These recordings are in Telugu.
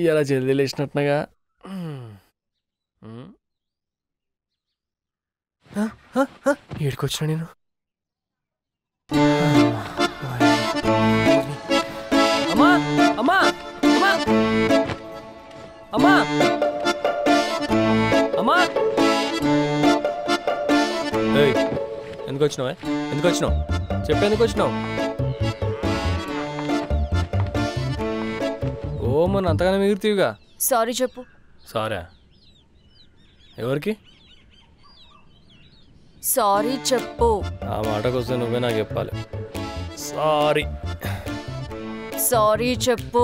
ఇలా జల్దీ లేచినట్టునగా. ఏడుకొచ్చినా నేను. అమ్మా అమ్మా అమ్మా అమ్మా అమ్మా ఎందుకు వచ్చినావా? ఎందుకు వచ్చినావు చెప్పు, ఎందుకు వచ్చినావు? ఓ మన అంతగానే మిగులుతీవిగా. సారీ చెప్పు. సారా? ఎవరికి సారీ చెప్పు? ఆ మాటకు వస్తే నువ్వే నాకు చెప్పాలి. సారీ. సారీ చెప్పు.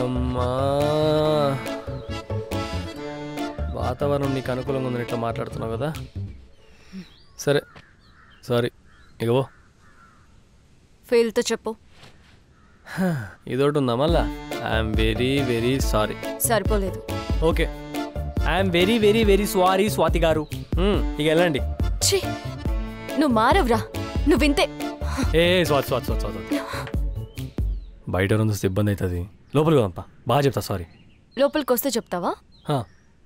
అమ్మా వాతావరణం నీకు అనుకూలంగా ఉందని ఇట్లా మాట్లాడుతున్నావు కదా. సరే సారీ. ఇగో ఫెయిల్తో చెప్పు. ఇదొకటి ఉందా మళ్ళా? I'm very very sorry. సరిపోలేదు. Okay, I'm very very very sorry Swathi గారు. ఇక వెళ్ళండి. నువ్వు మారవురా, నువ్వు వింతే. ఏ స్వాతి స్వాతి స్వాతి స్వాతి బయట వస్తే ఇబ్బంది అవుతుంది. లోపలికి వదంపా, బాగా చెప్తా సారీ. లోపలికి వస్తే చెప్తావా?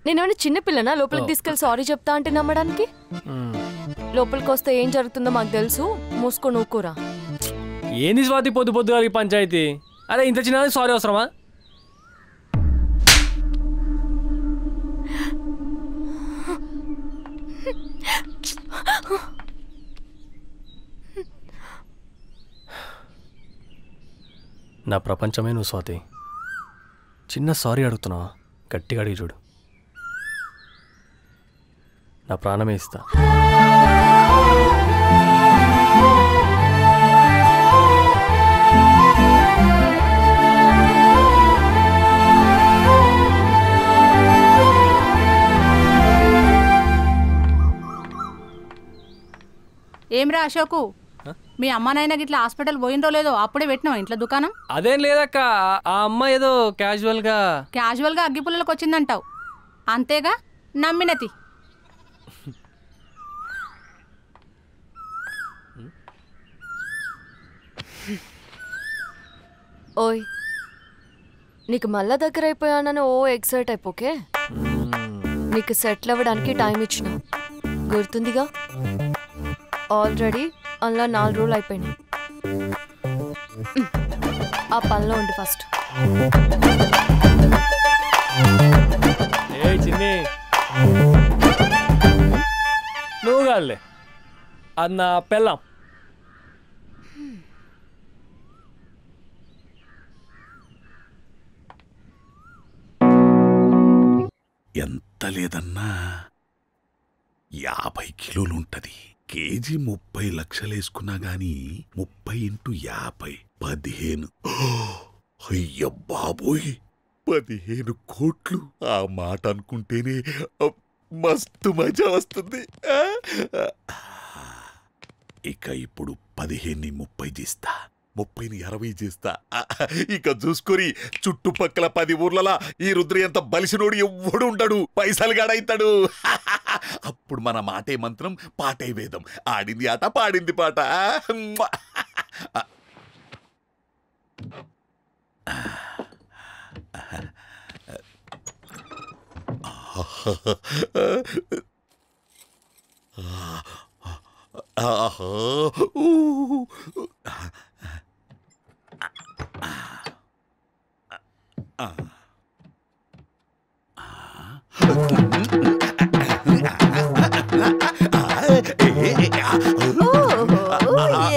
నేనేమైనా చిన్నపిల్లనా లోపలికి తీసుకెళ్ళి సారీ చెప్తా అంటే నమ్మడానికి? లోపలికి వస్తే ఏం జరుగుతుందో మాకు తెలుసు, మూసుకొని ఊకోరా. ఏంది స్వాతి పొద్దు పొద్దుగా పంచాయతీ? అరే ఇంత చిన్న సారీ అవసరమా? నా ప్రపంచమే నువ్వు స్వాతి. చిన్న సారీ అడుగుతున్నావా? గట్టిగా అడిగి చూడు, నా ప్రాణమే ఇస్తా. ఏమ్రా అశోకు, మీ అమ్మానైనా గిట్లా హాస్పిటల్ పోయినరో లేదో అప్పుడే పెట్టినావా ఇంట్లో దుకాణం? అదేం లేదక్క, ఆ అమ్మ ఏదో క్యాజువల్గా అగ్గిపుల్లలకు వచ్చిందంటావు అంతేగా, నమ్మినతి. ఓయ్, నీకు మళ్ళా దగ్గర అయిపోయానని ఓ ఎక్సైట్ అయిపోకే. నీకు సెటిల్ అవ్వడానికి టైం ఇచ్చిన గుర్తుందిగా. ఆల్రెడీ అలా 4 రోజులు అయిపోయినాయి. ఆ పనిలో ఉండి ఫస్ట్. ఏ చిన్ని, నువ్వు కాదులే, అది నా పెళ్ళాం. ఎంత లేదన్నా 50 కిలోలు ఉంటది. కేజీ 30 లక్షలు వేసుకున్నా గాని 30 × 50 15. అయ్య బాబోయ్, 15 కోట్లు. ఆ మాట అనుకుంటేనే మస్తు మజా వస్తుంది. ఇక ఇప్పుడు 15ని 30 చేస్తా, 30ని 60 చేస్తా. ఇక చూసుకొని చుట్టుపక్కల 10 ఊర్లలో ఈ రుద్రి ఎంత బలిసినోడు ఎవ్వడు ఉండడు, పైసలు గాడైతాడు. అప్పుడు మన మాటే మంత్రం, పాటే వేదం, ఆడింది ఆట పాడింది పాట.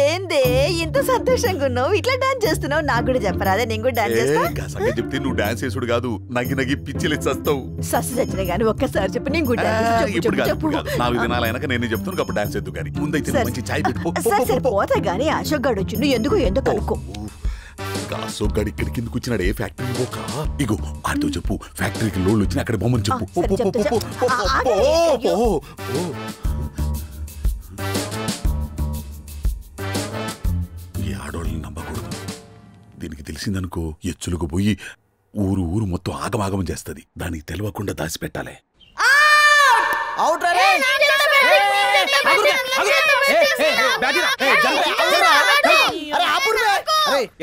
ఏందే ఇంత సంతోషంగా ఉన్నావు, ఇట్లా డాన్స్ చేస్తున్నావు? నాకు కూడా చెప్పరా, అదే నేను కూడా డాన్స్ చేస్తా. చెప్తే నువ్వు డాన్స్ చేసుడు కాదు, నగి నగి పిచ్చిలు చస్తావు. సస్సు చచ్చిన గానీ ఒక్కసారి చెప్పు, నేను కూడా చెప్పు. 4 దినాలు అయినాక నేను చెప్తాను, అప్పుడు డాన్స్ ఎద్దు కానీ ముందైతే మంచి చాయ్ పెట్టుకో. సరే పోతా గానీ అశోక్ గాడు వచ్చి ఎందుకు కనుక్కో. అశోక్ గాడు ఇక్కడికి ఎందుకు వచ్చినాడు? ఏ ఫ్యాక్టరీ పోక? ఇగో ఆటో చెప్పు, ఫ్యాక్టరీకి లోన్లు వచ్చిన అక్కడ బొమ్మని చెప్పు. ఈ ఆడోళ్ళని నమ్మకూడదు. దీనికి తెలిసిందనుకో ఎచ్చులకు పోయి ఊరు ఊరు మొత్తం ఆగమాగం చేస్తుంది. దానికి తెలియకుండా దాచిపెట్టాలి.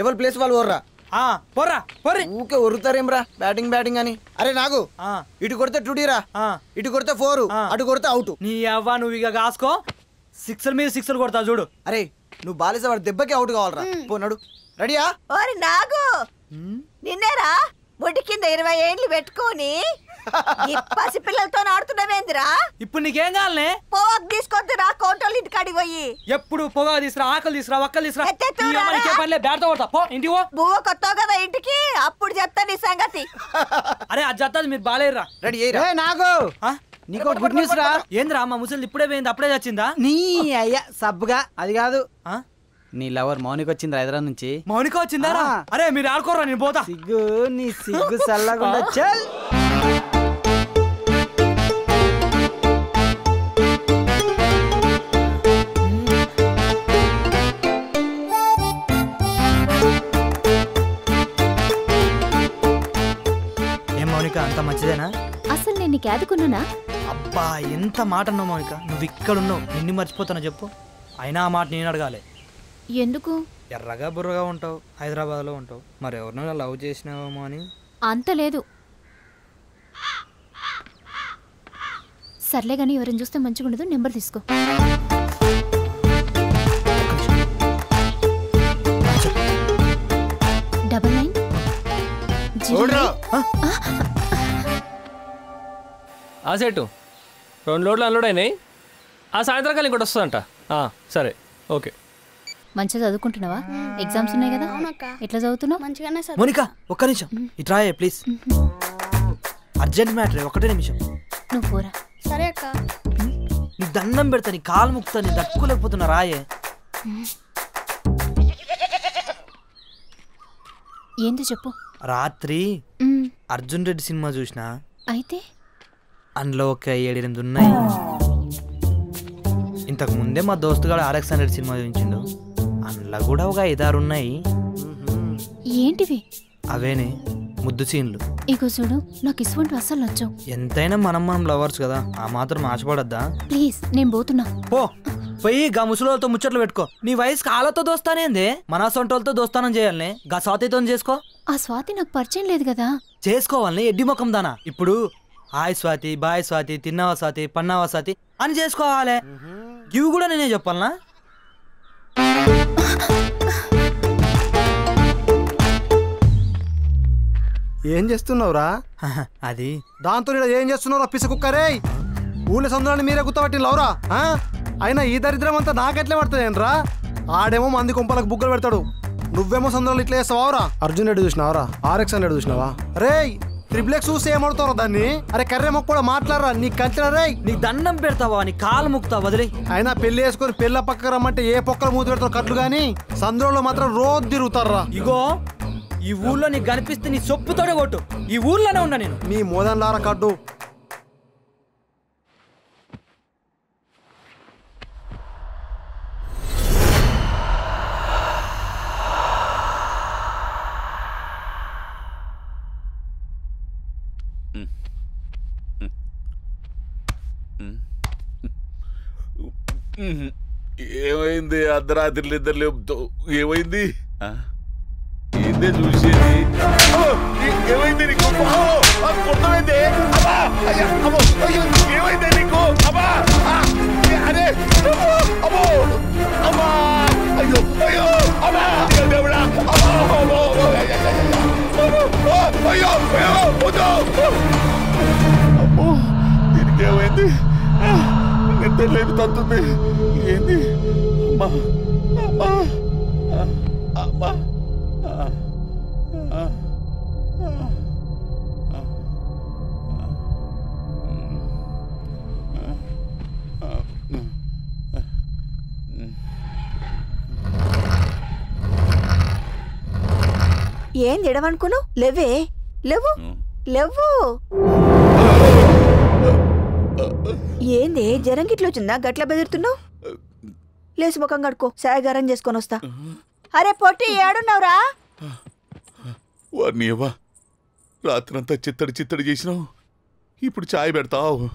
ఎవరి ప్లేస్ వాళ్ళు ఓర్రా. పోరా పోరి ఊకే ఉరుతారేమ్రా బ్యాటింగ్ బ్యాటింగ్ అని. అరే నాగు ఇటు కొడితే టుడీరా, ఇటు కొడితే 4, అటు కొడితే అవుట్. నీ అవ్వ నువ్వు ఇక కాసుకో, సిక్సర్ మీద సిక్సర్ కొడతా చూడు. అరే నువ్వు బాలేసే వాడు దెబ్బకి అవుట్ కావాలరా. పోనాడు రెడీయా? ఓరి నాగు నిన్నేరా బొడ్డి కింద 20 ఏండ్లు పెట్టుకొని ఈ పసిపిల్లలతో ఆడుతున్నావేందిరా? ఇప్పుడు నీకేం కావాలనే? పోవాకు తీసుకొద్దురా కోటోళ్ళ ఇంటి కాడికి పోయి. ఎప్పుడు పొగ తీసురా, ఆకలి తీసురా, ఒక్కలు తీసురా. ఎత్తెత్తురా. బ్యాట్తో కొడతా పో ఇంటికి పో. బువ్వ కొత్తావు కదా ఇంటికి, అప్పుడు చెప్తా నీ సంగతి. అరే అది చెప్తాది మీరు బాలేరురా. రెడీ నాగు నీకు గుడ్ న్యూస్ రా. ఏంద్రా మా ముసలి ఇప్పుడే పోయింది, అప్పుడే చచ్చిందా? నీ అయ్యా సబ్బుగా అది కాదు, నీ లవర్ మౌనిక వచ్చింది హైదరాబాద్ నుంచి. మౌనిక వచ్చిందా? అరే మీరు ఆడుకోరా, నేను పోతా. సిగ్గు నీ సిగ్గు సల్లగుండా చల్. ఏం మౌనిక అంత మంచిదేనా? అసలు నేను నీకు ఆదుకున్నానా? అబ్బా ఎంత మాట అన్నావు మౌనిక, నువ్వు ఇక్కడున్నావు, నిన్ను మర్చిపోతానో చెప్పు. అయినా ఆ మాట నేను అడగాలి. ఎందుకు? ఎర్రగా బుర్రగా ఉంటావు, హైదరాబాద్లో ఉంటావు, మరి ఎవరినైనా లవ్ చేసినావేమో అని. అంత లేదు. సర్లే కానీ ఎవరైనా చూస్తే మంచిగా ఉండదు, నెంబర్ తీసుకో. డబల్ 9 ఆ సెటు 2 లోడ్లు అన్లోడ్ అయినాయి. ఆ సాయంత్రం కాలం ఇంకోటి వస్తుందంట. సరే ఓకే. మంచిగా చదువుకుంటున్నావా? ఎగ్జామ్స్ ఉన్నాయి కదా, ఎట్లా చదువుతున్నావు? మోనిక ఒక్క నిమిషం ఇట్రా ప్లీజ్, అర్జెంట్ మ్యాటర్, ఒకటే నిమిషం. నువ్వు పోరా. సరే అక్క. నీ దండం పెడతా, నీ కాలు ముక్తా, నీ దక్కులేకపోతున్నా రాయే. ఏంటి చెప్పు. రాత్రి అర్జున్ రెడ్డి సినిమా చూసినా, అయితే అందులో ఒక 7-8 ఉన్నాయి. ఇంతకు ముందే మా దోస్తుగాడు RX 100 సినిమా చూపించిండు, అందులో కూడా ఒక 5-6 ఉన్నాయి. ఏంటివి? అవేనే ముద్దు సీన్లు. ఇగో చూడు, నాకు ఇటువంటి అస్సలు నచ్చవు. ఎంతైనా మనం లవర్స్ కదా, ఆ మాత్రం ఆశపడద్దా? ప్లీజ్ నేను పోతున్నా. పో పోయి గా ముసలితో ముచ్చట్లు పెట్టుకో. నీ వయసు కాళ్ళతో దోస్తానేందే, మన సొంటోళ్ళతో దోస్తానం చేయాలనే, గా స్వాతితో చేసుకో. ఆ స్వాతి నాకు పరిచయం లేదు కదా. చేసుకోవాలని ఎడ్డి ముఖం దానా. ఇప్పుడు హాయ్ స్వాతి, బాయ్ స్వాతి, తిన్నావా స్వాతి, పన్నావా స్వాతి అని చేసుకోవాలి. ఇవి కూడా నేనే చెప్పాలనా? ఏం చేస్తున్నావురా? అది దాంతో ఏం చేస్తున్నావురా పిసకుక్కరే? ఊళ్ళో సందులని మీరే గుర్తపట్టినవురా? అయినా ఈ దరిద్రం అంతా నాకెట్లే పడుతుందేంట్రా? ఆడేమో మంది కుంపలకు బుగ్గలు పెడతాడు, నువ్వేమో సందులో ఇట్లా చేస్తావారా? అర్జున్ రెడ్డి చూసినావరా? RX 100 చూసినావా? రే ట్రిప్లెక్స్ చూసి ఏమడుతారా దాన్ని? అరే కర్రే మొక్క కూడా మాట్లాడరా, నీ కంచెరా రే. నీ దండం పెడతావా, నీ కాలు ముక్తా వదిలే. అయినా పెళ్లి వేసుకొని పెళ్ళ పక్క రమ్మంటే ఏ పొక్కలు మూతి పెడతారు కట్లు గాని, సందులో మాత్రం రోజు తిరుగుతారా. ఇగో ఈ ఊళ్ళో నీకు కనిపిస్తే నీ సొప్పుతోడే కొట్టు, ఈ ఊర్లోనే ఉన్నా నేను. నీ మోదన్ లారా కడ్డు. ఏమైంది? అర్ధరాత్రి నిద్ర లేపుతో ఏమైంది? ఏందే చూసేది? ఏమైంది నీకు? కొట్టమైంది? ఏమైంది నీకు? అరే అమ్మో అమ్మా, అయ్యో అయ్యో అమ్మా, దేవుడా అయ్యో అమ్మో, దీనికి ఏమైంది? నిద్ర లేదు తంతుంది. ఏంది? అమ్మా అమ్మా అమ్మా. ఏం ఎడవనుకున్నావు? లేవే లేవు లేవు. ఏంది జరంగిట్లో వచ్చిందా గట్ల బెదురుతున్నావు? లేచి ముఖం కడుకో, సాయగారం చేసుకొని వస్తా. అరే పొట్టి ఏడున్నావురా? వారిని ఏవా రాత్రంతా చిత్తడి చిత్తడి చేసినావు, ఇప్పుడు చాయ్ పెడతావు.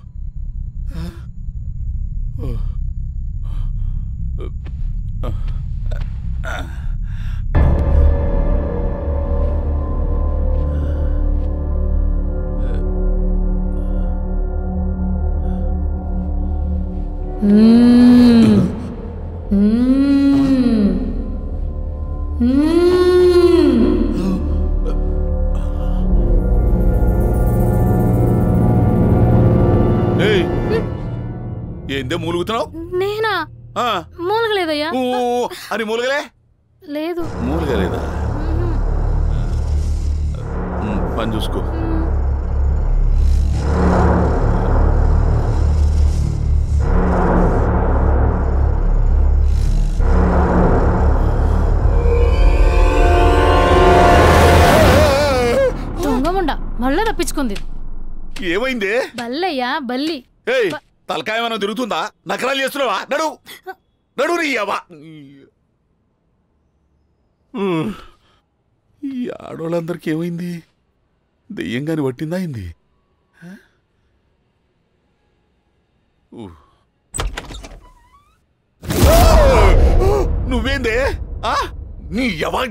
ఏందే మూలుగుతున్నావు? నేనా మూలగలేదయ్యా అని మూలగలే లేదు మూలగలేదా? పని చూసుకో. దొంగముండ మళ్ళా తప్పించుకుంది. ఏమైంది? బల్లయ్యా బల్లి. తలకాయ ఏమైనా తిరుగుతుందా? నకరాలు చేస్తున్నావా? నడు నడు రీయవా. ఈ ఆడవాళ్ళందరికీ ఏమైంది? దెయ్యంగాని పట్టిందా అయింది? నువ్వేందే? నీ యవా.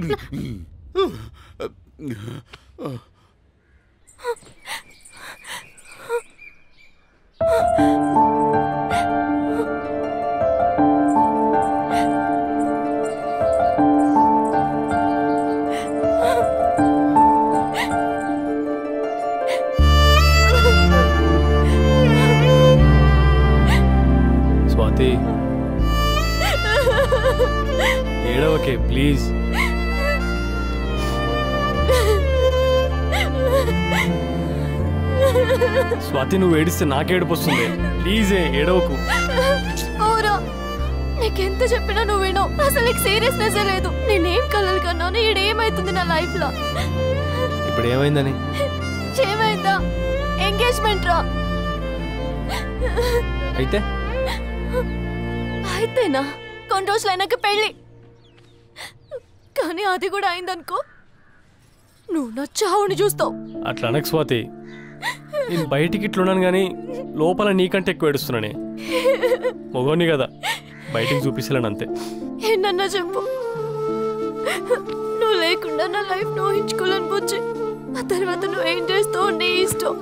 స్వాతి ఏడవకే ప్లీజ్. స్వాతి నువ్వు ఏడిస్తే నాకేడుపు వస్తుంది. ప్లీజే ఏడవకు. నీకెంత చెప్పినా నువ్వు వినవు. అసలు నీకు సీరియస్నెస్ లేదు. నేనేం కలలు కన్నాను, ఈడేమైతుంది నా లైఫ్ లో? ఇప్పుడు ఏమైందని? ఏమైందా? ఎంగేజ్మెంట్ రా. అయితే అయితేనా? కొన్ని రోజులు అయినాక పెళ్ళి. కానీ అది కూడా అయిందనుకో, నువ్వు నా చావుని చూస్తావు. అట్లా అనకు స్వాతి. నేను బయటికి ఇట్లున్నాను కానీ లోపల నీకంటే ఎక్కువ ఏడుస్తున్నానే. మొగోని కదా, బయటికి చూపిస్తలేను అంతే. ఏంటన్నా చెప్పు. నువ్వు లేకుండా నా లైఫ్ నువ్వు ఊహించుకోలేని బుజ్జి. ఆ తర్వాత నువ్వేం చేస్తావు నీ ఇష్టం.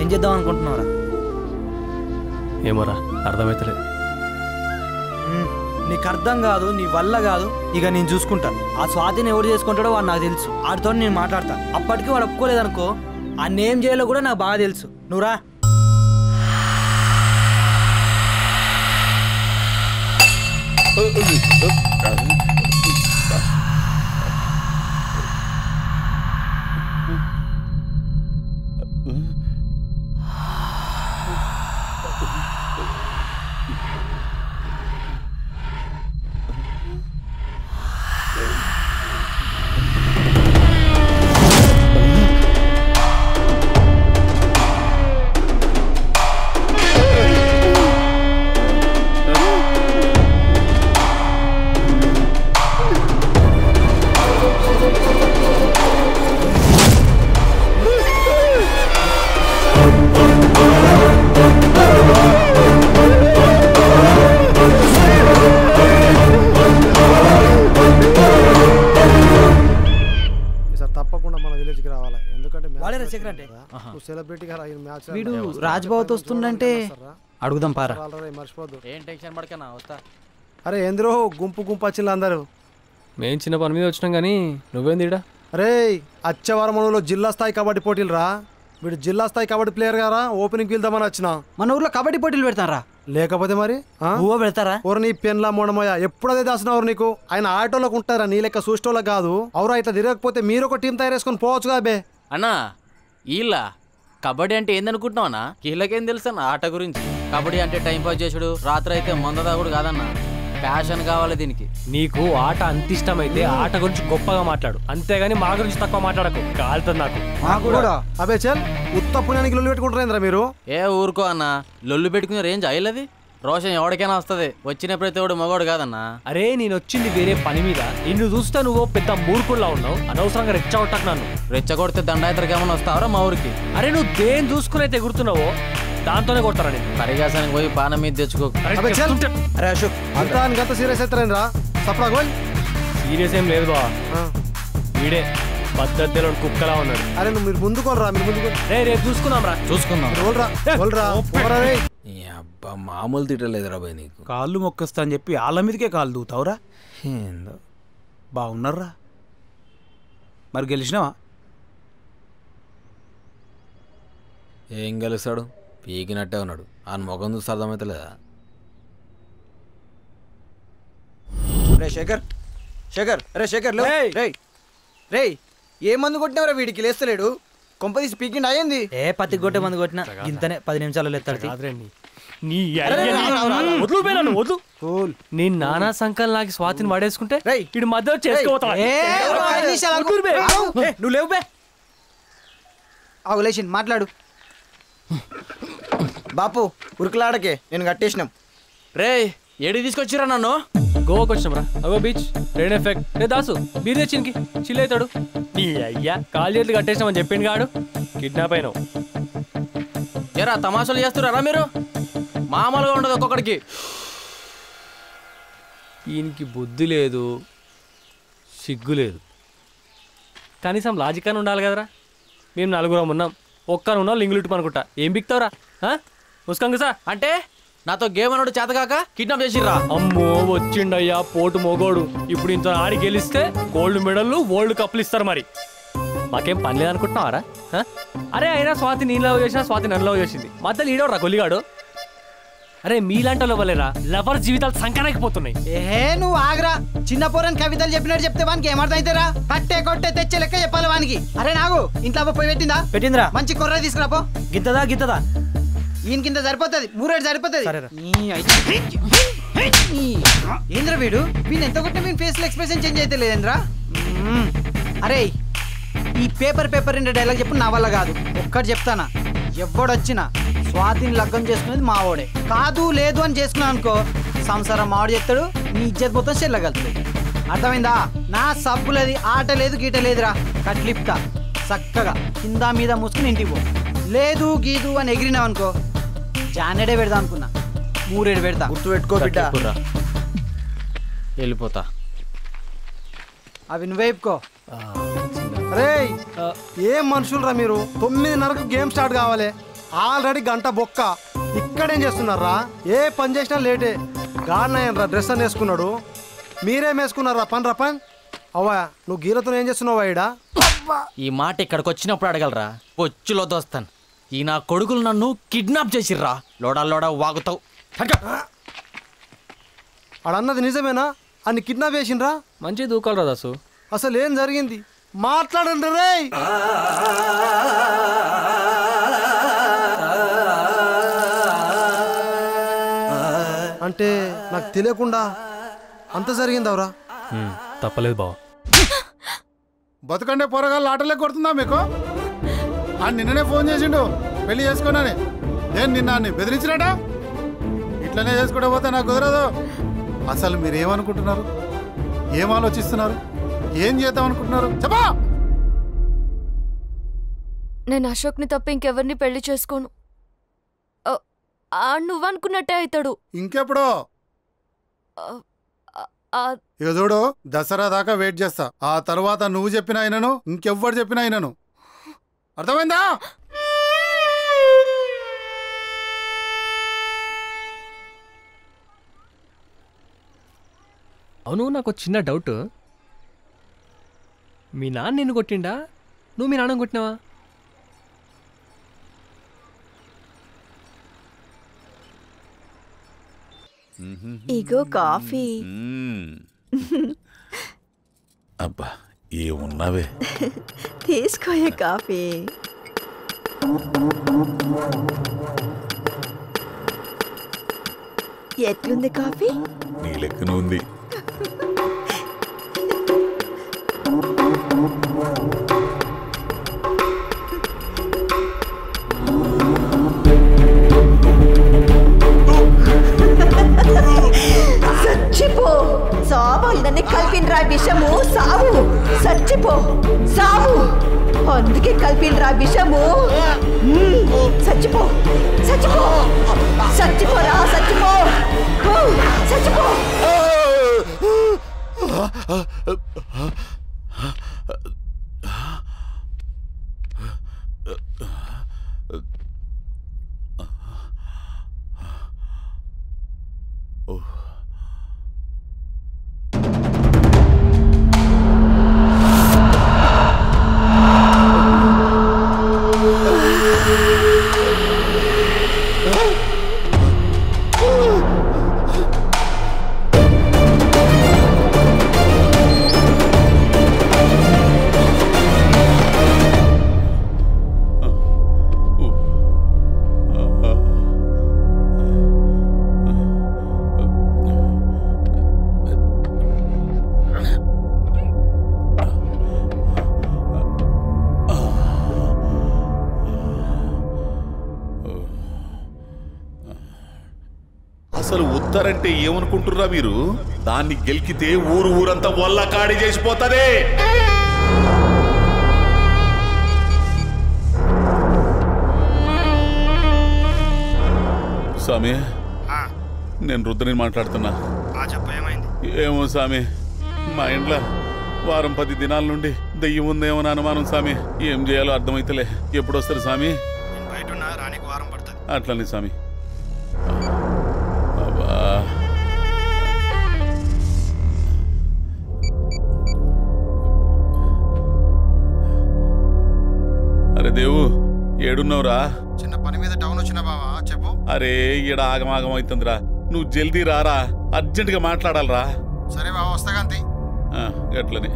ఏం చేద్దాం అనుకుంటున్నారా? ఏమోరా అర్థమవుతలేదు. నీకు అర్థం కాదు, నీ వల్ల కాదు. ఇక నేను చూసుకుంటా. ఆ స్వాతిని ఎవరు చేసుకుంటాడో వాడు నాకు తెలుసు. వాడితో నేను మాట్లాడతా. అప్పటికి వాడు ఒప్పుకోలేదనుకో, ఆ నేమ్ చేయాలో కూడా నాకు బాగా తెలుసు. నువ్వురా. వీడు రాజ్బావత్ వస్తుందంటే అడుగుదాం పారా. ఏం టెన్షన్ పడకనా, వస్తా. అరే ఏంద్రో గుంపు గుంపు వచ్చింది అందరూ. మేము చిన్న పని మీద వచ్చినాం కానీ నువ్వేంది ఈడ? అరే అచ్చవారం మనలో జిల్లా స్థాయి కబడ్డీ పోటీలు రా. వీడు జిల్లా స్థాయి కబడ్డీ ప్లేయర్ గారా. ఓపెనింగ్ వెళ్దామని వచ్చిన. మన ఊర్లో కబడ్డీ పోటీలు పెడతారా? లేకపోతే మరి పెడతారా? ఓరు నీ పెన్లా మోడమయ్య ఎప్పుడదే దాసినవారు నీకు. ఆయన ఆటోలకు ఉంటారా, నీ లెక్క చూసేటోళ్ళకి కాదు. అవురా ఇట్లా తిరగకపోతే మీరు ఒక టీం తయారు చేసుకొని పోవచ్చు కాబే. అన్నా వీళ్ళ కబడ్డీ అంటే ఏందనుకుంటున్నావు అన్నా? వీళ్ళకేం తెలుసు అన్న ఆట గురించి. కబడ్డీ అంటే టైం పాస్ చేసుడు, రాత్రి అయితే మందదాగుడు కాదన్నా. ప్యాషన్ కావాలి దీనికి. నీకు ఆట అంత ఇష్టమైతే ఆట గురించి గొప్పగా మాట్లాడు, అంతేగాని మా గురించి తక్కువ మాట్లాడకు. కాలుతుంది నాకు. అబే చల్ ఉత్త పుణ్యానికి లొల్లు పెట్టుకుంటారేంద్రా మీరు? ఏ ఊరుకో అన్న, లొల్లు పెట్టుకునే రేంజ్ అయ్యలేదు. రోషన్ ఎవరికైనా వస్తుంది, వచ్చిన ప్రతి ఒడు మగవాడు కాదన్నా. అరే నేను వచ్చింది వేరే పని మీద. నిన్ను చూస్తే నువ్వు పెద్ద మూర్ఖుల్లా ఉన్నావు. అనవసరంగా రెచ్చగొట్టకు నన్ను. రెచ్చగొడితే దండాయతరికి ఏమన్నా వస్తావరా మా ఊరికి? అరే నువ్వు దేని చూసుకుని అయితే ఎగురుతున్నావో దాంతోనే కొడతారా నేను. పరిగాసానికి పోయి పానం మీద తెచ్చుకో. అరే అశోక్ అంతా సీరియస్ అవుతారేంద్రా? సప్లా గోల్ సీరియస్ ఏం లేదు బా, వీడే పద్ధతిలో కుక్కలా ఉన్నాడు. అరే నువ్వు మీరు ముందుకోరా, మీరు ముందుకో. రేపు చూసుకుందాం రా, అబ్బా మామూలు తిట్టలేదురా బాయ్ నీకు. కాళ్ళు మొక్కస్తా అని చెప్పి వాళ్ళ మీదకే కాళ్ళు దూతావురా. ఏందో బాగున్నారా. మరి గెలిచినావా? ఏం గెలుస్తాడు, పీకినట్టే ఉన్నాడు. ఆయన ముఖం చూస్తే అర్థమవుతలేదా? రే శేఖర్, శేఖర్, అరే శేఖర్ లే రే, ఏ మందు కొట్టినవరా వీడికి లేస్తలేడు? కొంపదీసి పీకిండి అయ్యింది. ఏ పత్తి కొట్టే మందు కొట్టినా ఇంతనే 10 నిమిషాలు ఎత్తాడు. నీ నానా సంకల్ నాకు స్వాతిని వాడేసుకుంటే ఇటు మధ్యలో చేసుకోపోతాడు. నువ్వు లేవు బే. లేచి మాట్లాడు. బాపు ఉరుకులాడకే, నేను కట్టేసినాం. రే ఏడి తీసుకొచ్చిరా నన్ను? గోవాకి వచ్చినాం రా. అగో బీచ్, రెయిన్ ఎఫెక్ట్. రే దాసు బీర్ తెచ్చినికి చిల్ అవుతాడు. నీ అయ్యా కాలు చేతులు కట్టేసినామని చెప్పింది కాడు. కిడ్నాప్ అయినావు. ఏరా తమాషాలు చేస్తున్నారా మీరు? మామూలుగా ఉండదు ఒక్కొక్కడికి. ఈయనకి బుద్ధి లేదు, సిగ్గు లేదు, కనీసం లాజిక్ అని ఉండాలి కదరా. మేము 4 ఉన్నాం, ఒక్కరు ఉన్నాం లింగులుట్టు అనుకుంటా. ఏం బిక్తావురా ముస్కంగా సార్? అంటే నాతో గేమ్ అన్నాడు చేతగాక కిడ్నాప్ చేసిర్రా? అమ్మో వచ్చిండయ్యా పోటు మొగోడు. ఇప్పుడు ఇంత ఆడి గెలిస్తే గోల్డ్ మెడల్ వరల్డ్ కప్లు ఇస్తారు. మరి మాకేం పని లేదనుకుంటున్నావారా? అరే అయినా స్వాతి నీళ్ళు చేసినా స్వాతి నన్నులో చేసింది. మధ్యలో ఈడవరా కొల్లిగాడు. అరే మీలాంటి వాళ్ళేరా లవర్ జీవితాలు సంకనాకపోతున్నాయి. నువ్వు ఆగరా. చిన్న పోరని కవితలు చెప్పినట్టు చెప్తే వానికి ఏమర్థం అవుతారా? కట్టే కొట్టే తెచ్చే లెక్క చెప్పాలి వానికి. అరే నాగు ఇంట్లో పోయి పెట్టిందా? మంచి కొర్ర తీసుకురాపో. గిత్తదా ఈయన కింద సరిపోతుంది, 3 సరిపోతుంది. ఏంద్రా వీడు ఎంత కొట్టినా వీని ఫేస్ లో ఎక్స్ప్రెషన్ చేంజ్ అయితే లేదేంద్రా? అరే ఈ పేపర్ 2 డైలాగ్ చెప్పు, నా వల్ల కాదు. ఒక్కటి చెప్తానా, ఎవడొచ్చినా స్వాతిని లగ్గం చేసుకునేది మావోడే. కాదు లేదు అని చేసుకున్నా అనుకో, సంసారం మావాడు చేస్తాడు, నీ ఇజ్జత్ మొత్తం చెల్లగలుగుతుంది. అర్థమైందా? నా సబ్బులది ఆట లేదు గీట లేదురా. కట్లిప్తా చక్కగా కింద మీద మూసుకుని ఇంటికి పో. లేదు గీదు అని ఎగిరినావు అనుకో, జానెడే పెడదా అనుకున్నా, 3 పెడతా. గుర్తు పెట్టుకో బిడ్డ. వెళ్ళిపోతా. అవి నువ్వేపుకో. అరే ఏం మనుషులరా మీరు? 9:30కు గేమ్ స్టార్ట్ కావాలి, ఆల్రెడీ గంట బొక్క. ఇక్కడేం చేస్తున్నారా? ఏ పని చేసినా లేటే. గాడినయ్యనరా డ్రెస్ అని వేసుకున్నాడు, మీరేం వేసుకున్నారా? పని అవ్వా నువ్వు గీరతో ఏం చేస్తున్నావా? ఈడ ఈ మాట ఇక్కడికి వచ్చినప్పుడు అడగలరా, పొచ్చులో దోస్తాను. ఈ నా కొడుకులు నన్ను కిడ్నాప్ చేసిర్రా. లోడా వాగుతావు. ఆడన్నది నిజమేనా? అన్ని కిడ్నాప్ చేసిండ్రా? మంచి దూకాలరా దాసు. అసలు ఏం జరిగింది మాట్లాడండి రే. అంటే నాకు తెలియకుండా అంత జరిగిందవరా? తప్పలేదు బావ. బతుకండే పోరగాళ్ళు ఆటలే కొడుతుందా మీకు? నిన్ననే ఫోన్ చేసిండు పెళ్లి చేసుకోనని. నేను నిన్న బెదిరించినట. ఇట్లనే చేసుకుంటూ పోతే నాకు కుదరదు. అసలు మీరు ఏమనుకుంటున్నారు? ఏం ఆలోచిస్తున్నారు? ఏం చేద్దాం అనుకుంటున్నారు? చెప్పా. నేను అశోక్ని తప్ప ఇంకెవరిని పెళ్లి చేసుకోను. నువ్వనుకున్నట్టే అవుతాడు. ఇంకెప్పుడో? ఇక చూడు, దసరా దాకా వెయిట్ చేస్తా. ఆ తర్వాత నువ్వు చెప్పిన అయినను, ఇంకెవ్వరు చెప్పిన అయినను. అర్థమైందా? అవును, నాకు చిన్న డౌట్. మీ నాన్న నిన్ను కొట్టిండా, నువ్వు మీ నాన్న కొట్టినావా? ఇగో కాఫీ. అబ్బా ఏమున్నావే, తీసుకోయే కాఫీ. ఎట్లుంది కాఫీ? నీ లెక్కన ఉంది. చచ్చిపో సావు. ఇదన్నీ కలిపినరా విషము. సావు, చచ్చిపో సావు. అందుకే కలిపినరా విషము. చచ్చిపో చచ్చిపో చచ్చిపోరా చచ్చిపో చచ్చిపో. అసలు ఉత్తరంటే ఏమనుకుంటుర్రా మీరు? దాన్ని గెలికితే ఊరంతా వల్ల కాడి చేసిపోతదే. స్వామి, నేను రుద్రని మాట్లాడుతున్నా. ఏమో స్వామి, మా ఇంట్లో వారం 10 దినాల నుండి దెయ్యం ఉందేమో అనుమానం స్వామి. ఏం చేయాలో అర్థమైతలే. ఎప్పుడు వస్తారు స్వామి? అట్లనే స్వామి. అరే దేవు, ఏడున్నావురా? చిన్న పని మీద టౌన్ వచ్చిన బావా, చెప్పు. అరే ఈడ ఆగమాగం అవుతుందిరా, నువ్వు జల్దీ రారా, అర్జెంటుగా మాట్లాడాలరా. సరే బావా, వస్తాగంతి. గట్లనే.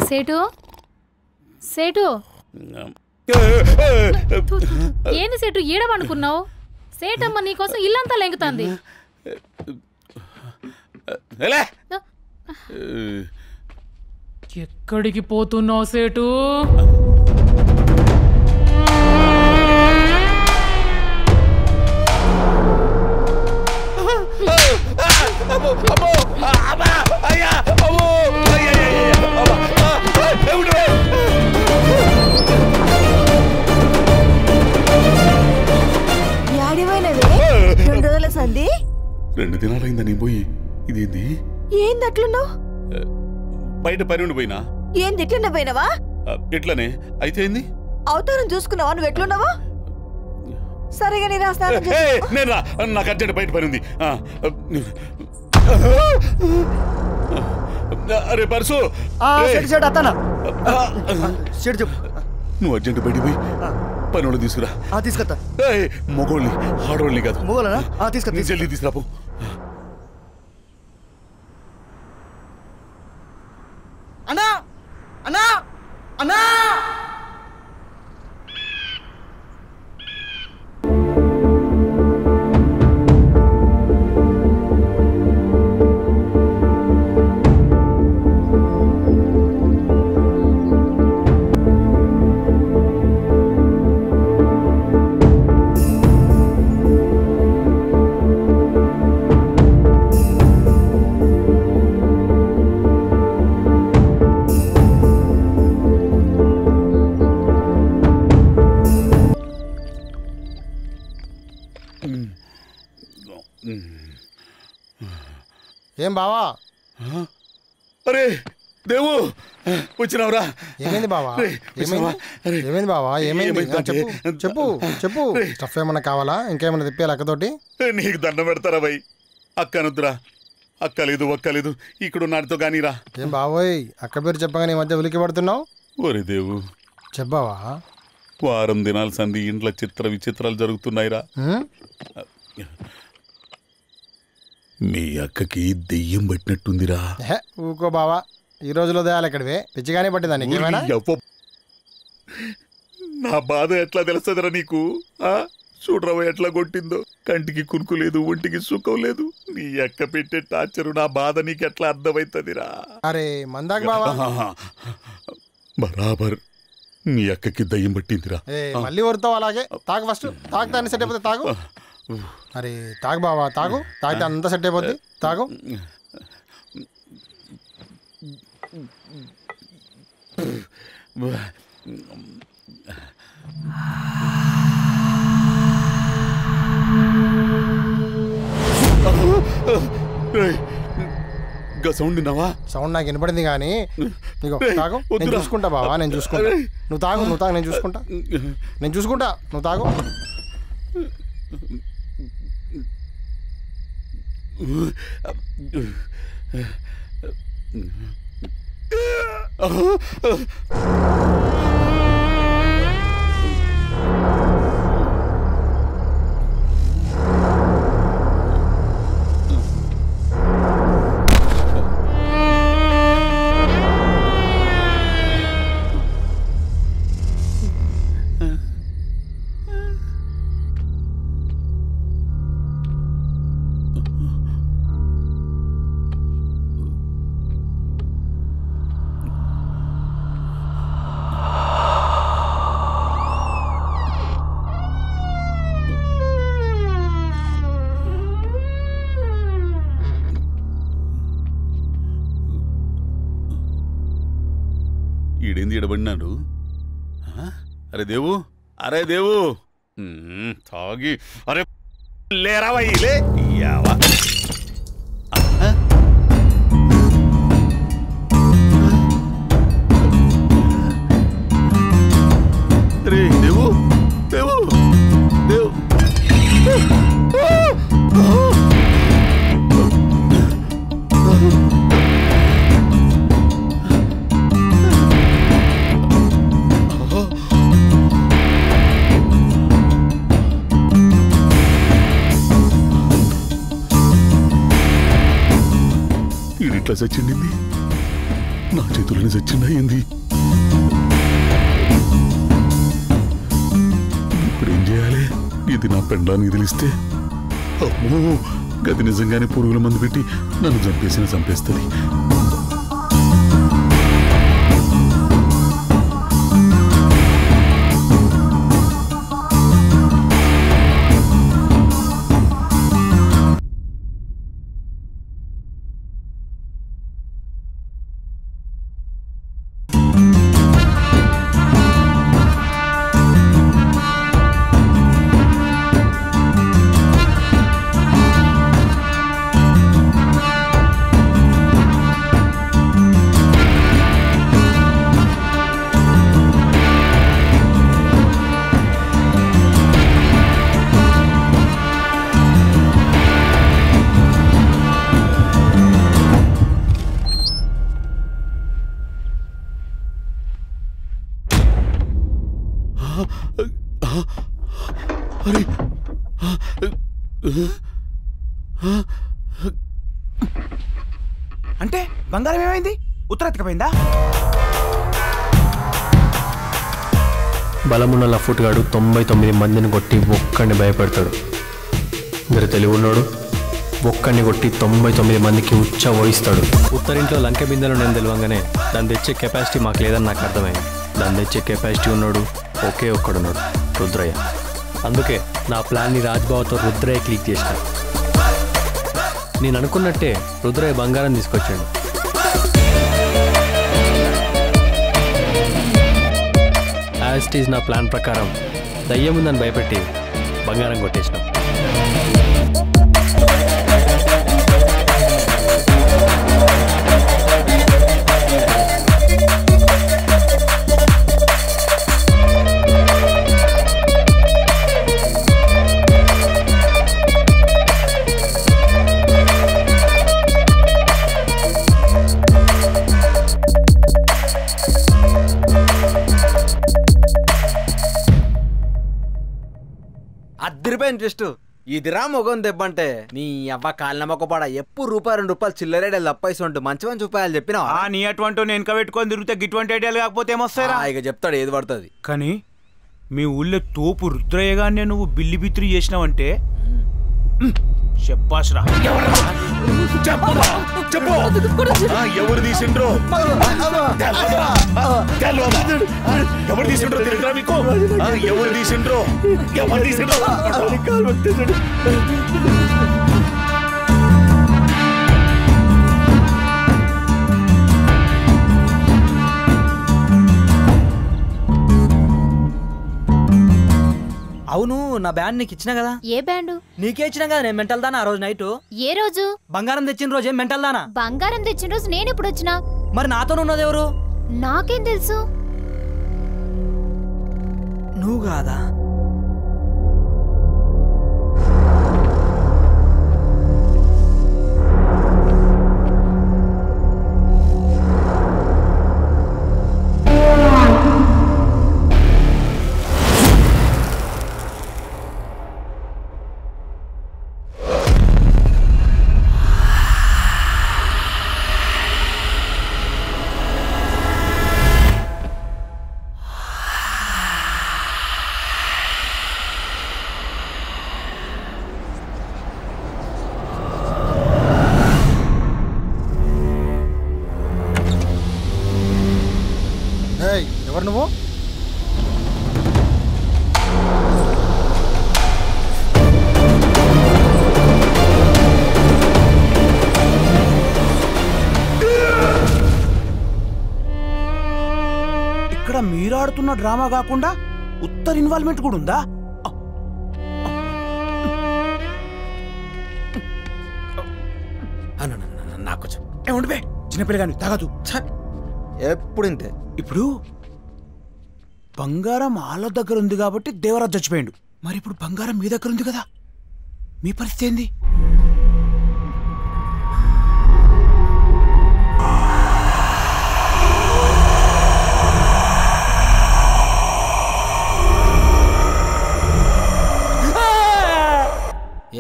సేటు సేటు ఏంది సేటు ఈడవనుకున్నావు? సేటమ్మ నీకోసం ఇల్లంతా లెంగుతుంది. ఎక్కడికి పోతున్నావు సేటు? సంధి 2 దినాలైందా నేను పోయి? ఇదేంది? ఏంది అట్లున్నావు? బయట పని ఉండిపోయినా. ఏంది ఎట్లున్నా పోయినావా? ఎట్లనే అయితే ఏంది? అవతారం చూసుకున్నావా? నువ్వు ఎట్లున్నావా? సరేగా నీ రాస్తాను. నాకు అర్జెంట్ బయట పని ఉంది. అరే పర్సు, నువ్వు అర్జెంట్ బయట పోయి పనులు తీసుకురా. తీసుకొస్తా. మొగోళ్ళని ఆడోళ్ళని కాదు. మొగోళ్ళనా? తీసుకొస్తా. జల్దీ తీసుకురాపు. అన్నా అన్నా అన్నా ఏం బావా? అరే దేవు, వచ్చినావురా? ఏమైంది బావా? ఏమైంది బావా? ఏమైంది? చెప్పు చెప్పు చెప్పు. స్టఫ్ ఏమన్నా కావాలా? ఇంకేమన్నా తెప్పియాలి అక్కతోటి? నీకు దండం పెడతారా భయ్? అక్కనొద్దురా. అక్కలేదు ఒక్కలేదు, ఇక్కడ నాటితో కానీరా. ఏం బావోయ్, అక్క పేరు చెప్పగానే ఈ మధ్య ఉలికి పడుతున్నావు? ఓరే దేవు, చెప్పావా? వారం దినాల సంధి ఇంట్లో చిత్ర విచిత్రాలు జరుగుతున్నాయిరా. మీ అక్కకి దెయ్యం పట్టినట్టుందిరా. ఊకో బావా, ఈ రోజులో దయాలు ఎక్కడివే? పిచ్చిగానే పట్టిందా నీకేమైనా? నా బాధ ఎట్లా తెలుస్తుందిరా నీకు? చూడరావు ఎట్లా కొట్టిందో. కంటికి కునుకు లేదు, ఒంటికి సుఖం లేదు. నీ అక్క పెట్టే టార్చరు నా బాధ నీకు ఎట్లా అర్థమవుతుందిరా? అరే మందాక బావా, బరాబర్ నీ అక్కకి దయ్యం పట్టిందిరా. మళ్ళీ వరుతావు అలాగే. తాగు ఫస్ట్. తాగుతా అన్ని సెట్ అయిపోతే తాగు. అరే తాగు బావా, తాగు. తాగితే అంతా సెట్ అయిపోద్ది. తాగు. సౌండ్ విన్నావా? సౌండ్ నాకు వినపడింది కానీ ఇగో తాగు, నేను చూసుకుంటా బావా, నేను చూసుకుంటా. నువ్వు తాగు, నేను చూసుకుంటా, నువ్వు తాగు. ఈడేంది ఈడబడినాడు? అరే దేవు, అరే దేవు తాగి అరే లేరావా లే యావా. అరే దేవు దేవు దేవు ఇట్లా చచ్చిండింది, నా చేతులని చచ్చిందా ఏంది? ఇప్పుడేం చేయాలి? ఇది నా పెండానికి తెలిస్తే అమ్మో, గది నిజంగానే పురుగుల మందు పెట్టి నన్ను చంపేస్తుంది. అంటే బంగారం ఏమైంది? ఉత్తరెత్తకపోయిందా? బలమున్న లఫుట్ గాడు 99 మందిని కొట్టి ఒక్కడిని భయపెడతాడు. మీరు తెలివి ఉన్నాడు, ఒక్కడిని కొట్టి 99 మందికి ఉచ్చ వహిస్తాడు. ఉత్తరింట్లో లంకె బిందెలు నేను తెలియంగానే దాన్ని తెచ్చే కెపాసిటీ మాకు లేదని నాకు అర్థమైంది. దాన్ని తెచ్చే కెపాసిటీ ఉన్నాడు ఒకే ఒక్కడున్నాడు, రుద్రయ్య. అందుకే నా ప్లాన్ని రాజ్బావతో రుద్రయ్య క్లిక్ చేసిన. నేను అనుకున్నట్టే రుద్రయ్య బంగారం తీసుకొచ్చాడు. యాజ్ ఇట్ ఈజ్ నా ప్లాన్ ప్రకారం దయ్యం ఉందని భయపెట్టి బంగారం కొట్టేసినాం. అద్దరిపోయిన ట్విస్ట్. ఇదిరా మొగం దెబ్బంటే నీ అవ్వ కాళ్ళ మొక్కపాడ ఎప్పుడు ₹2 చిల్లరేడే లప్పైసి ఉంటూ మంచి మంచి ఉపాయాలు చెప్పినా నీ అటువంటి వెనక పెట్టుకొని తిరిగితే గిటువంటి ఐడియాలు కాకపోతే ఏమొస్తారా? ఇక చెప్తాడు ఏది పడుతుంది. కానీ మీ ఊళ్ళో తోపు రుద్రయ్యగానే నువ్వు బిల్లి బిత్రి చేసినావంటే చెప్పాసరా. ఎవరు తీసిండ్రో ఎవరు తీసిండ్రో తెలుసా మీకు? ఎవరు తీసిండ్రో అవును నా బ్యాండ్ నీకు ఇచ్చినా కదా. ఏ బ్యాండ్? నీకే ఇచ్చినా కదా నేను మెంటల్ దానా. ఆ రోజు నైట్ ఏ రోజు? బంగారం తెచ్చిన రోజు. ఏం మెంటల్ దానా? బంగారం తెచ్చిన రోజు నేను ఎప్పుడు వచ్చినా? మరి నాతో ఉన్నది ఎవరు? నాకేం తెలుసు? నువ్వు కాదా? ఎవరు నువ్వు? ఇక్కడ మీరు ఆడుతున్న డ్రామా కాకుండా ఉత్తర ఇన్వాల్వ్మెంట్ కూడా ఉందా? నాకు ఏముండే చిన్నపిల్ల కానీ తాగదు. ఎప్పుడు ఇంతే. ఇప్పుడు బంగారం వాళ్ళ దగ్గర ఉంది కాబట్టి దేవరాజు చచ్చిపోయాడు. మరి ఇప్పుడు బంగారం మీ దగ్గర ఉంది కదా, మీ పరిస్థితి ఏంది?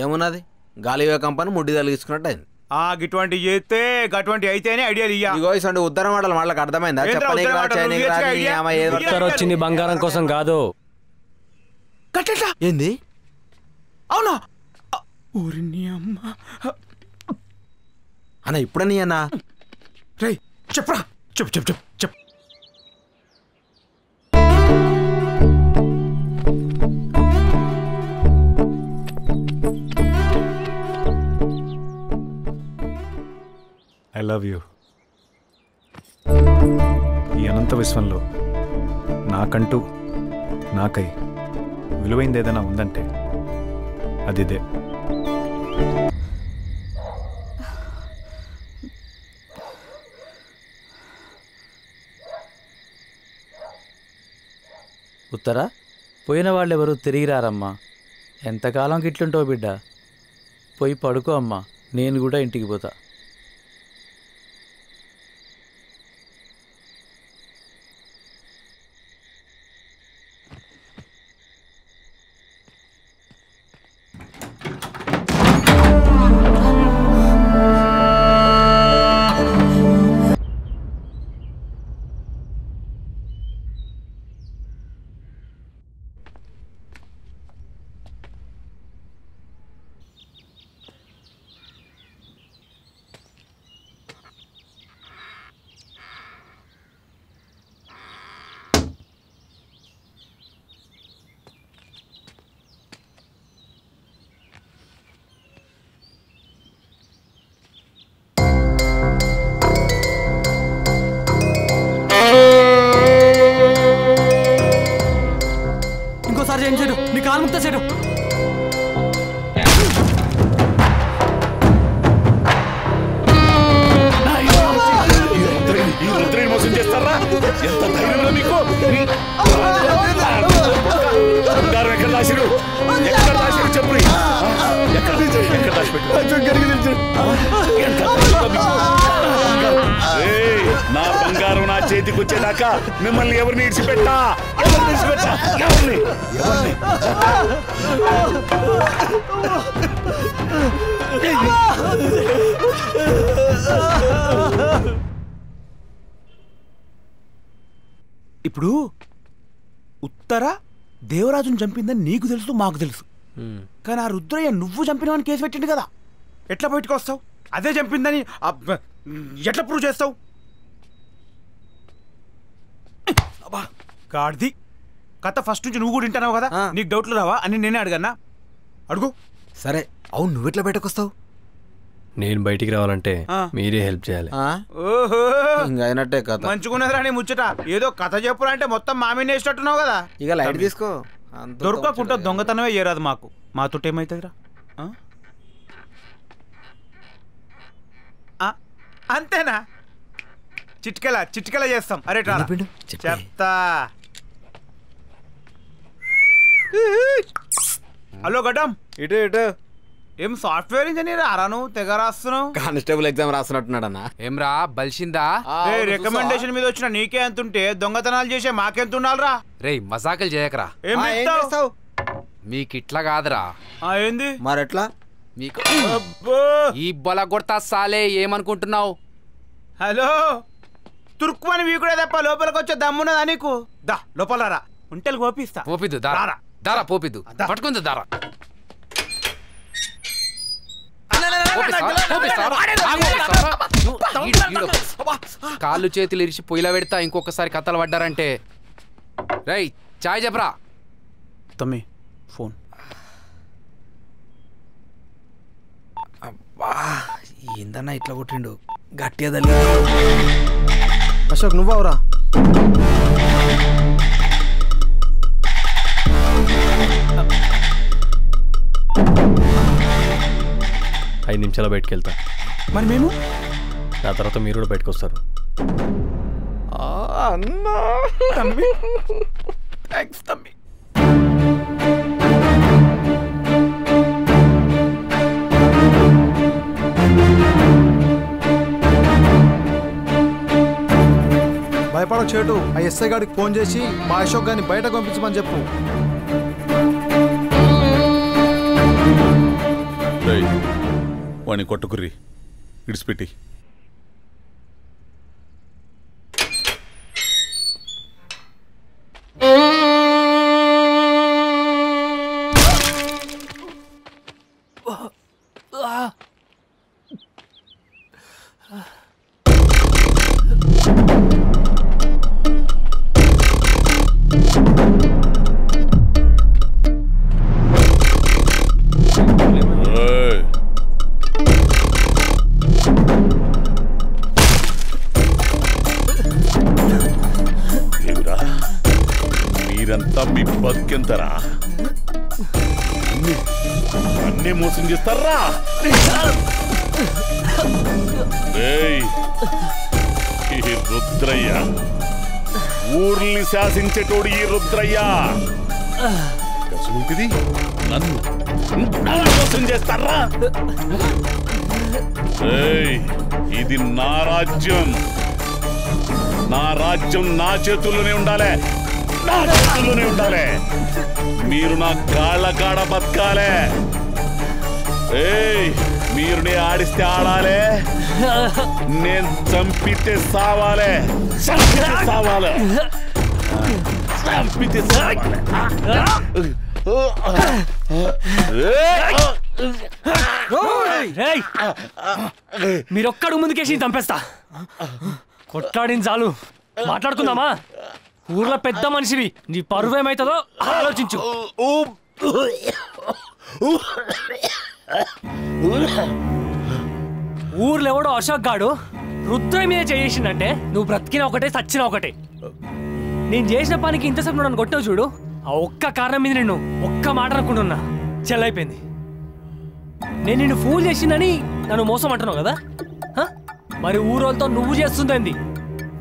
ఏమున్నది? గాలి కంపని ముడ్డి తలిగించుకున్నట్టు అయింది. గిటువంటి చేస్తే గటువంటి అయితేనే ఐడియాలు ఇయ్యా. ఇగో ఇసండి ఉత్తరం మాటలు వాళ్ళకి అర్థమైందా? వచ్చింది బంగారం కోసం కాదు. ఏంది? అవునా? ఊరిని అమ్మ అన్న ఇప్పుడని అన్నా రే చెప్పరా, చెప్పు చెప్పు చెప్పు చెప్పు. I love you. ఈ అనంత విశ్వంలో నాకంటూ నాకై విలువైంది ఏదైనా ఉందంటే అది ఇదే. ఉత్తరా, పోయిన వాళ్ళెవరు తిరిగి రారమ్మా. ఎంతకాలంకి ఇట్లుంటావు బిడ్డ? పోయి పడుకో అమ్మా, నేను కూడా ఇంటికి పోతా. ఇంకోసారి ఏం చేయడు, నీ కాలు ముక్త చేయడు. మోసం చేస్తారా? ఎంత ధైర్యంలో మీకు? బంగారం ఎక్కడ దాచిరు? ఎక్కడ దాచిరు చెప్పు. ఎక్కడ దాచిపెట్టు? నా బంగారం నా చేతికి వచ్చేదాకా మిమ్మల్ని ఎవరిని ఇడిచిపెట్టా? ఎవరిని? ఇప్పుడు ఉత్తర దేవరాజును చంపిందని నీకు తెలుసు, మాకు తెలుసు. కానీ ఆ రుద్రయ్య నువ్వు చంపినవని కేసు పెట్టిండు కదా, ఎట్లా బయటకు వస్తావు? అదే చంపిందని ఎట్లా ప్రూవ్ చేస్తావు? గాడిది కథ ఫస్ట్ నుంచి నువ్వు కూడా వింటున్నావు కదా, నీకు డౌట్లు రావా అని నేనే అడగన్నా. అడుగు. సరే అవును, నువ్వెట్లా బయటకు వస్తావు? నేను బయటికి రావాలంటే మీరే హెల్ప్ చేయాలి. ఓహో, ఇంకా అయినట్టే కథ. మంచుకున్నదిరా నీ ముచ్చట. ఏదో కథ చెప్పురా అంటే మొత్తం మామిని వేసినట్టున్నావు కదా. ఇక లైట్ తీసుకో. దొరకకుండా దొంగతనమే చేయరాదు మాకు. మాతో ఏమవుతుందిరా? అంతేనా? చిట్కెలా చేస్తాం. అరే చెప్తా. హలో గడ్డం, ఇటు ఏం సాఫ్ట్వేర్ ఇంజనీర్ అరాను తెగ రాస్తున్నావు? Constable exam రాస్తున్నట్టున్నాడన్నా. ఏం రా బలిసిందా? రికమెండేషన్ మీద వచ్చిన నీకే ఎంత ఉంటే దొంగతనాలు చేసే మాకెంత ఉండాలరా? రేయ్ మజాకలు చేయకరా. ఏం చేస్తావు? మీకు ఇట్లా కాదురా. ఏంది మరెట్లా? మీకు ఈ బొల కొడతా సాలే. ఏమనుకుంటున్నావు? హలో, తుర్కుమని వీకుడే తప్ప లోపలికి వచ్చే దమ్మున్నదా నీకు? దా లోపల రా, ఉంటెలు పోపిస్తా. పోపిద్దు దారా పోపిద్దు. పట్టుకుంది దారా. కాళ్ళు చేతులు ఇరిచి పొయ్యిలో పెడతా. ఇంకొకసారి కథలు పడ్డారంటే. రై చాయ్ చెప్పరా. తమ్మి ఫోన్. ఏందన్నా ఇట్లా కొట్టిండు? గట్టిగా తల్లి. అశోక్ నువ్వవురా? 5 నిమిషాలు బయటకు వెళ్తా. మరి మేము ఆ తర్వాత మీరు కూడా బయటకు వస్తారు. భయపడకు చేటు. ఆ ఎస్ఐ గారికి ఫోన్ చేసి మా అశోక్ గారిని బయటకు పంపించమని చెప్పు. వాణ్ణి కొట్టుకుర్రి, ఇడిచిపెట్టి. మీరంతా మీ బతికెంతరా? అన్నీ మోసం చేస్తారా? ఈ రుద్రయ్య ఊర్ని శాసించేటోడు. ఈ రుద్రయ్య కసుంటిది నన్ను మోసం చేస్తారా? ఇది నా రాజ్యం. నా రాజ్యం నా చేతుల్లోనే ఉండాలి. నా చేతుల్లోనే ఉండాలి. మీరు నా కాళ్ళ కాడ బతకాలే. మీరు నే ఆడిస్తే ఆడాలే, నేను చంపితే సావాలే. సావాలే, చంపితే సావాలే. మీరొక్కడు ముందుకేసి చంపేస్తా. కొట్లాడిన చాలు, మాట్లాడుకుందామా? ఊర్లో పెద్ద మనిషివి, నీ పరువు ఏమైతుందో ఆలోచించు. ఊర్లో ఎవడో అశోక్ గాడు రుద్రయ్య మీద చేసిందంటే నువ్వు బ్రతికిన ఒకటే సచ్చిన ఒకటే. నేను చేసిన పనికి ఇంతసేపు నన్ను కొట్టావు చూడు, ఆ ఒక్క కారణం మీద నేను ఒక్క మాట అనుకుంటున్నా. చెల్లైపోయింది. నేను నిన్ను ఫూల్ చేసిందని నన్ను మోసం అంటున్నావు కదా? మరి ఊరోళ్ళతో నువ్వు చేస్తుందేంది?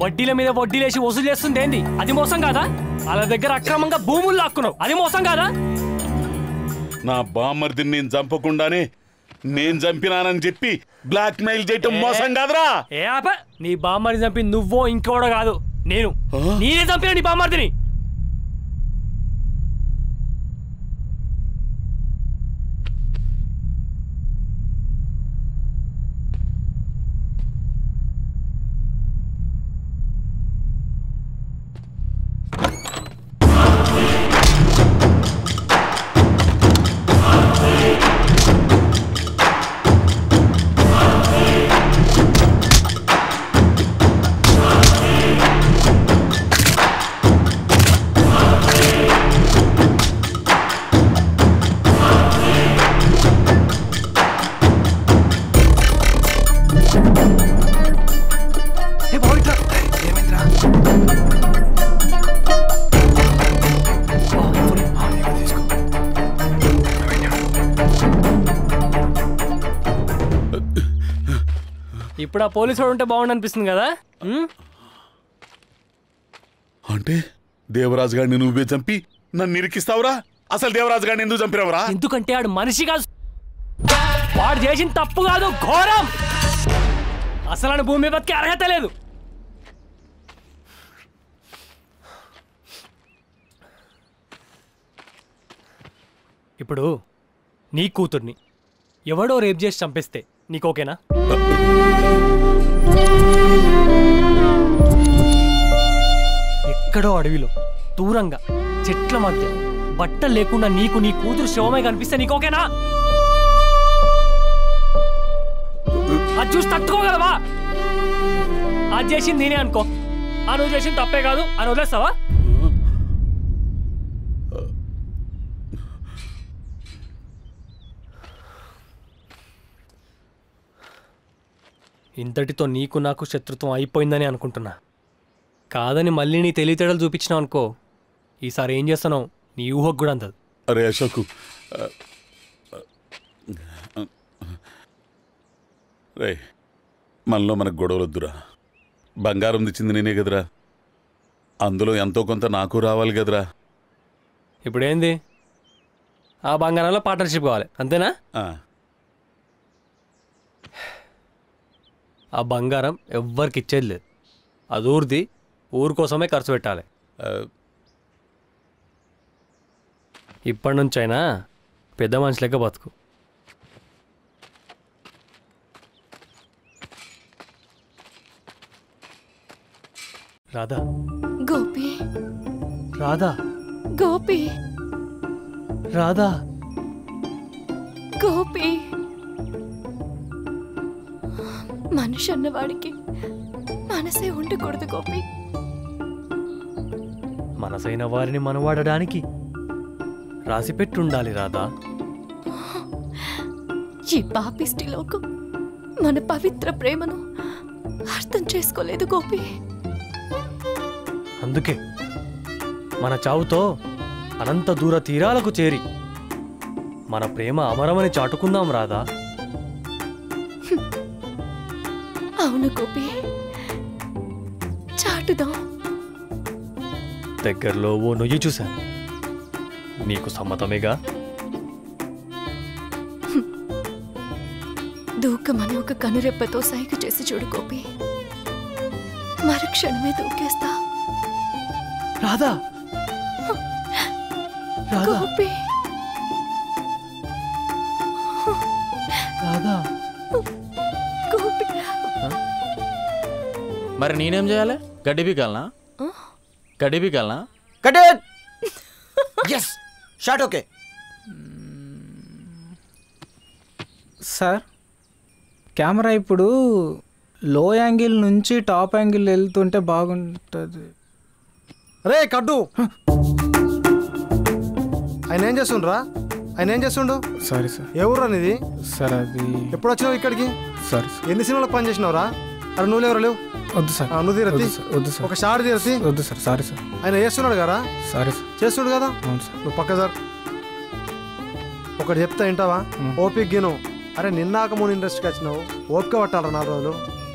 వడ్డీల మీద వడ్డీలేసి వసూలు చేస్తుంది ఏంది? అది మోసం కాదా? వాళ్ళ దగ్గర అక్రమంగా భూములు లాక్కున్నావు, అది మోసం కాదా? నా బామ్మర్దిని నేను చంపకుండానే నేను చంపినానని చెప్పి బ్లాక్ మెయిల్ చేయటం మోసం కాదురా? ఏ ఆప, నీ బామ్మర్దిని చంపి నువ్వో ఇంకోడో కాదు, నేనే చంపినా నీ బామ్మర్దిని. ఇప్పుడు ఆ పోలీసు వాడు ఉంటే బాగుండు అనిపిస్తుంది కదా. అంటే దేవరాజు గారిని నువ్వే చంపి నన్ను నిరికిస్తావురా? అసలు దేవరాజు గారిని ఎందుకు చంపినవరా? ఎందుకంటే ఆడు మనిషి కాదు, వాడు చేసిన తప్పు కాదు, ఘోరం. అసలు భూమి మీద బతికే అర్హత లేదు. ఇప్పుడు నీ కూతుర్ని ఎవడో రేప్ చేసి చంపేస్తే నీకు ఓకేనా? ఎక్కడో అడవిలో దూరంగా చెట్ల మధ్య బట్టలు లేకుండా నీకు నీ కూతురు శవమై కనిపిస్తే నీకు ఓకేనా? అది చూసి తట్టుకోగలవా? అది చేసింది నేనే అనుకో, ఆ నువ్వు చేసింది తప్పే కాదు అని వదిలేస్తావా? ఇంతటితో నీకు నాకు శత్రుత్వం అయిపోయిందని అనుకుంటున్నా. కాదని మళ్ళీ నీ తెలివితేడలు చూపించినావు అనుకో, ఈసారి ఏం చేస్తానో నీ ఊహకు కూడా అందదు. అరే అశోకు, రే మనలో మనకు గొడవలొద్దురా. బంగారం తెచ్చింది నేనే కదరా, అందులో ఎంతో కొంత నాకు రావాలి కదరా. ఇప్పుడేంది, ఆ బంగారంలో పార్ట్నర్షిప్ కావాలి అంతేనా? ఆ బంగారం ఎవ్వరికి ఇచ్చేది లేదు, అది ఊరిది, ఊరి కోసమే ఖర్చు పెట్టాలి. ఇప్పటి నుంచైనా పెద్ద మనిషి లెక్క బతుకు. రాధా, గోపి, రాధా, గోపి, రాధా, గోపి. మనిషి అన్నవాడికి మనసే ఉండకూడదు గోపి. మనసైన వారిని మనవాడడానికి రాసిపెట్టుండాలి రాధా. ఈ పాపిష్టి లోకం మన పవిత్ర ప్రేమను అర్థం చేసుకోలేదు గోపి. అందుకే మన చావుతో అనంత దూర తీరాలకు చేరి మన ప్రేమ అమరమని చాటుకుందాం రాధా. అవును గోపి, చాటుదాం. దగ్గరలో ఓ నొయ్యి చూశాను, నీకు సమ్మతమేగా? దూకమని ఒక కనురెప్పతో సైగ చేసి చూడు గోపి, మరుక్షణమే దూకేస్తా. రాధా, రాధా, గోపి, రాధా, గోపి. మరి నేనేం చేయాలి? గడ్డి పీకాలనా? గడ్డి పీకాలనా? Cut it. yes shot okay. Sir, camera ఇప్పుడు లో యాంగిల్ నుంచి టాప్ యాంగిల్ వెళ్తుంటే బాగుంటుంది. రే కడ్డు, ఆయన ఏం చేస్తుండ్రా? ఆయన ఏం చేస్తుండు? Sorry sir. ఏ ఊర్రా నీది? సార్ అది ఎప్పుడు వచ్చినావు ఇక్కడికి? సార్ ఎన్ని సినిమాలకు పని చేసినావురా? అరే నువ్వు లేవరా? లేవు. వద్దు సార్. నువ్వు తీరతి. వద్దు సార్. ఒక షార్ట్ తీరతి. వద్దు సార్. Sorry sir. ఆయన చేస్తున్నాడు కదా? Sorry sir. చేస్తుడు కదా? అవును సార్. నువ్వు పక్క సార్ ఒకటి చెప్తా వింటావా? ఓపిక గిను. అరే నిన్నాక మూడు ఇండస్ట్రీకి వచ్చినావు, ఓపిక పట్టాలరా 4 రోజులు.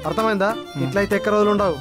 అర్థమైందా? ఇట్లయితే ఎక్క రోజులు ఉండవు.